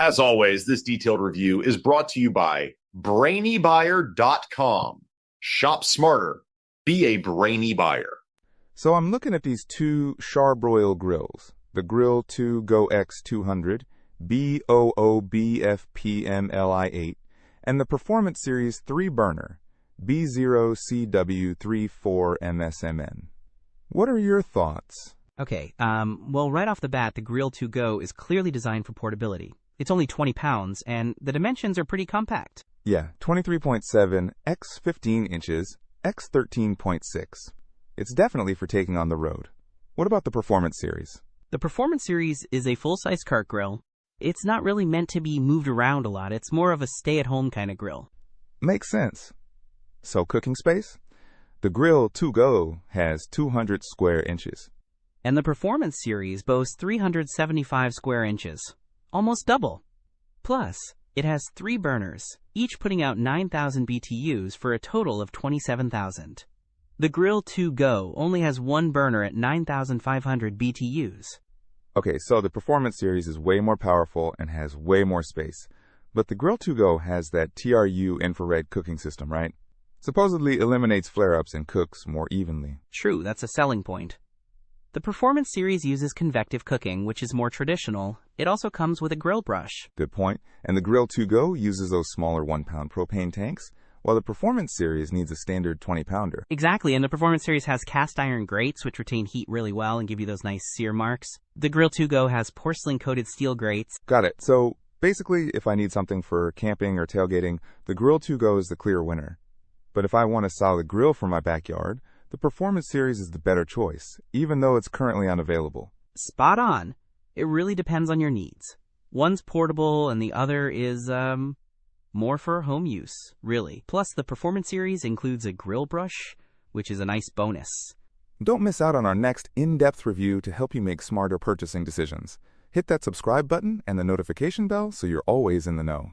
As always, this detailed review is brought to you by BrainyBuyer.com. Shop smarter. Be a brainy buyer. So I'm looking at these two Charbroil grills, the Grill2Go X200, BOOBFPMLI8, and the Performance Series 3-burner, B0CW34MSMN. What are your thoughts? Okay, well, right off the bat, the Grill2Go is clearly designed for portability. It's only 20 pounds, and the dimensions are pretty compact. Yeah, 23.7 x 15 inches x 13.6. It's definitely for taking on the road. What about the Performance Series? The Performance Series is a full-size cart grill. It's not really meant to be moved around a lot. It's more of a stay-at-home kind of grill. Makes sense. So cooking space? The Grill2Go has 200 square inches. And the Performance Series boasts 375 square inches. Almost double. Plus, it has 3 burners, each putting out 9,000 BTUs for a total of 27,000. The Grill2Go only has 1 burner at 9,500 BTUs. Okay, so the Performance Series is way more powerful and has way more space. But the Grill2Go has that TRU-Infrared cooking system, right? Supposedly eliminates flare-ups and cooks more evenly. True, that's a selling point. The Performance Series uses convective cooking, which is more traditional. It also comes with a grill brush. Good point. And the Grill2Go uses those smaller 1-pound propane tanks, while the Performance Series needs a standard 20-pounder. Exactly, and the Performance Series has cast iron grates, which retain heat really well and give you those nice sear marks. The Grill2Go has porcelain-coated steel grates. Got it. So basically, if I need something for camping or tailgating, the Grill2Go is the clear winner. But if I want a solid grill for my backyard, the Performance Series is the better choice, even though it's currently unavailable. Spot on. It really depends on your needs. One's portable and the other is, more for home use, really. Plus, the Performance Series includes a grill brush, which is a nice bonus. Don't miss out on our next in-depth review to help you make smarter purchasing decisions. Hit that subscribe button and the notification bell so you're always in the know.